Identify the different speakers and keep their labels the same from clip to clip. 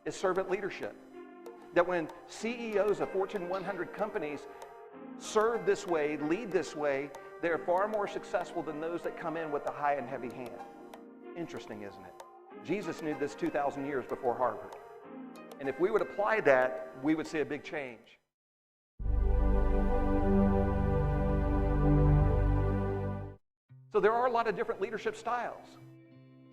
Speaker 1: is servant leadership. That when CEOs of Fortune 100 companies serve this way, lead this way, they're far more successful than those that come in with the high and heavy hand. Interesting, isn't it? Jesus knew this 2,000 years before Harvard. And if we would apply that, we would see a big change. So there are a lot of different leadership styles.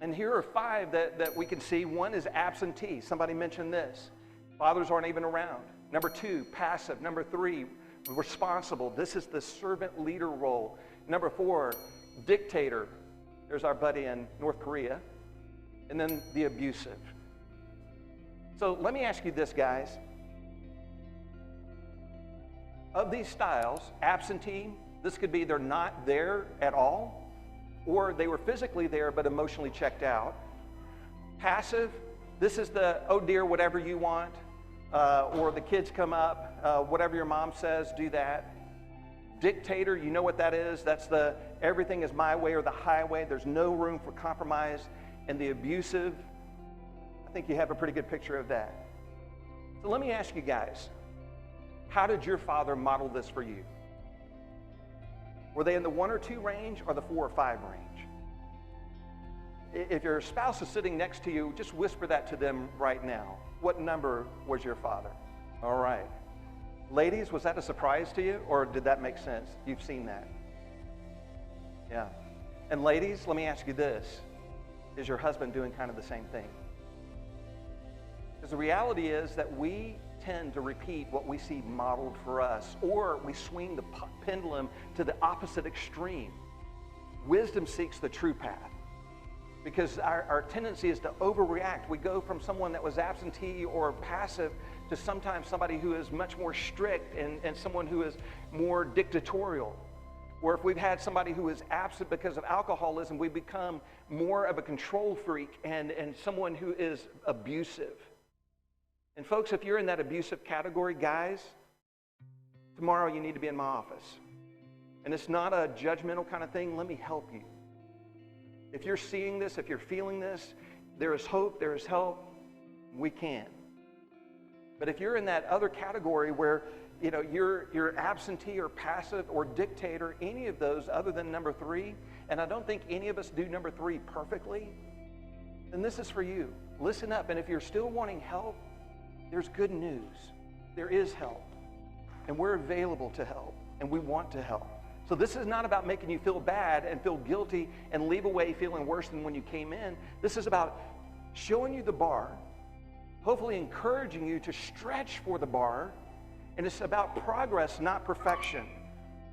Speaker 1: And here are 5 that we can see. One is absentee. Somebody mentioned this. Fathers aren't even around. Number 2, passive. Number 3, responsible. This is the servant leader role. Number 4, dictator. There's our buddy in North Korea. And then the abusive. So let me ask you this, guys. Of these styles, absentee, this could be they're not there at all, or they were physically there but emotionally checked out. Passive, this is the, oh dear, whatever you want, or the kids come up, whatever your mom says, do that. Dictator, you know what that is. That's the everything is my way or the highway. There's no room for compromise. And the abusive, I think you have a pretty good picture of that. So let me ask you guys, how did your father model this for you? Were they in the 1 or 2 range or the 4 or 5 range? If your spouse is sitting next to you, just whisper that to them right now. What number was your father? All right. Ladies, was that a surprise to you, or did that make sense? You've seen that. Yeah. And ladies, let me ask you this. Is your husband doing kind of the same thing? Because the reality is that we tend to repeat what we see modeled for us, or we swing the pendulum to the opposite extreme. Wisdom seeks the true path, because our tendency is to overreact. We go from someone that was absentee or passive to sometimes somebody who is much more strict and someone who is more dictatorial. Or if we've had somebody who is absent because of alcoholism, we become more of a control freak and someone who is abusive. And folks, if you're in that abusive category, guys, tomorrow you need to be in my office. And it's not a judgmental kind of thing. Let me help you. If you're seeing this, if you're feeling this, there is hope, there is help. We can. But if you're in that other category where you're absentee or passive or dictator, any of those other than number 3, and I don't think any of us do number 3 perfectly, then this is for you. Listen up, and if you're still wanting help, there's good news. There is help, and we're available to help, and we want to help. So this is not about making you feel bad and feel guilty and leave away feeling worse than when you came in. This is about showing you the bar, hopefully encouraging you to stretch for the bar, and it's about progress, not perfection.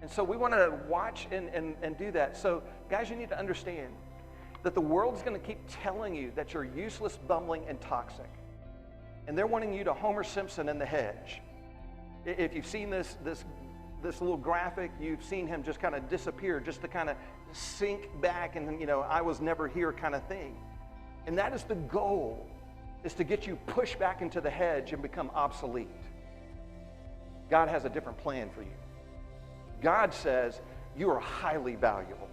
Speaker 1: And so we want to watch and do that. So guys, you need to understand that the world's going to keep telling you that you're useless, bumbling, and toxic. And they're wanting you to Homer Simpson in the hedge. If you've seen this little graphic, you've seen him just kind of disappear, just to kind of sink back and, I was never here kind of thing. And that is the goal, is to get you pushed back into the hedge and become obsolete. God has a different plan for you. God says you are highly valuable,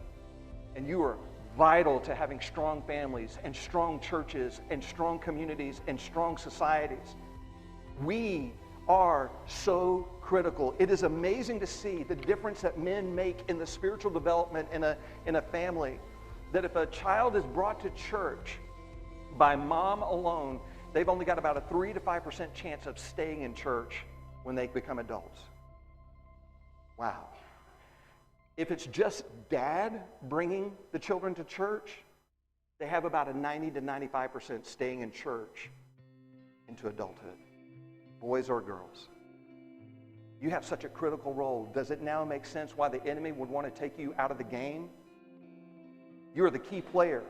Speaker 1: and you are vital to having strong families and strong churches and strong communities and strong societies. We are so critical. It is amazing to see the difference that men make in the spiritual development in a family. That if a child is brought to church by mom alone, they've only got about a 3 to 5% chance of staying in church when they become adults. Wow. If it's just dad bringing the children to church, they have about a 90 to 95% staying in church into adulthood, boys or girls. You have such a critical role. Does it now make sense why the enemy would want to take you out of the game? You're the key player.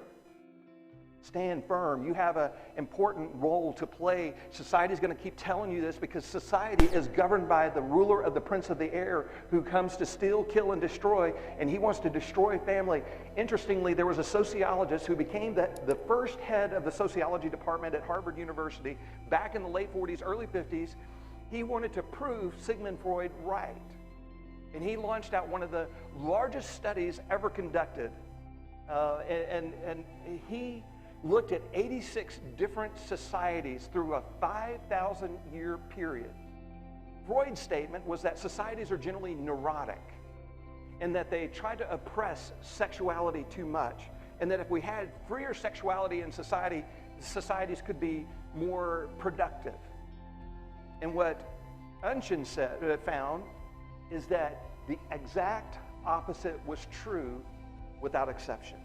Speaker 1: Stand firm. You have an important role to play. Society's going to keep telling you this because society is governed by the ruler of the prince of the air who comes to steal, kill, and destroy, and he wants to destroy family. Interestingly, there was a sociologist who became the first head of the sociology department at Harvard University back in the late 40s, early 50s. He wanted to prove Sigmund Freud right, and he launched out one of the largest studies ever conducted, and he looked at 86 different societies through a 5,000-year period. Freud's statement was that societies are generally neurotic and that they try to oppress sexuality too much, and that if we had freer sexuality in society, societies could be more productive. And what Unshin found is that the exact opposite was true without exception.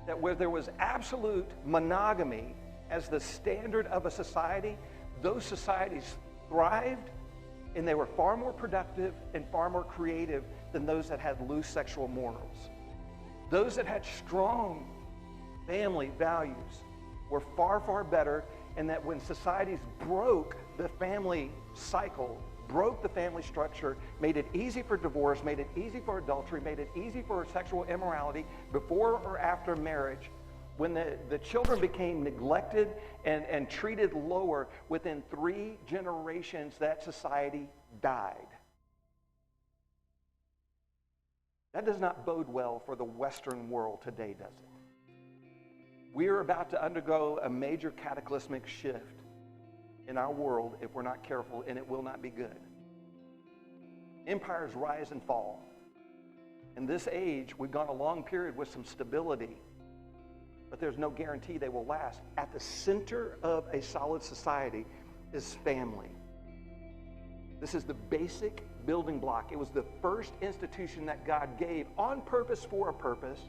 Speaker 1: That where there was absolute monogamy as the standard of a society, those societies thrived, and they were far more productive and far more creative than those that had loose sexual morals. Those that had strong family values were far, far better, and that when societies broke the family cycle, broke the family structure, made it easy for divorce, made it easy for adultery, made it easy for sexual immorality before or after marriage, when the children became neglected and treated lower, within 3 generations, that society died. That does not bode well for the Western world today, does it? We are about to undergo a major cataclysmic shift in our world if we're not careful, and it will not be good. Empires rise and fall. In this age, we've gone a long period with some stability, but there's no guarantee they will last. At the center of a solid society is family. This is the basic building block. It was the first institution that God gave on purpose for a purpose.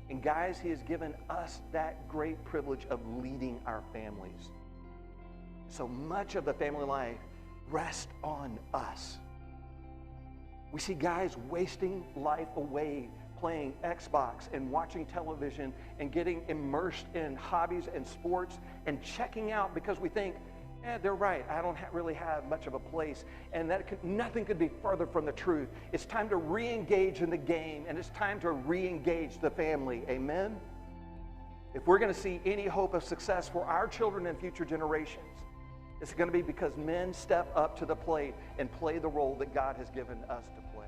Speaker 1: And guys, He has given us that great privilege of leading our families. So much of the family life rests on us. We see guys wasting life away playing Xbox and watching television and getting immersed in hobbies and sports and checking out because we think, they're right, I don't really have much of a place. And nothing could be further from the truth. It's time to re-engage in the game, and it's time to re-engage the family. Amen? If we're going to see any hope of success for our children and future generations, it's going to be because men step up to the plate and play the role that God has given us to play.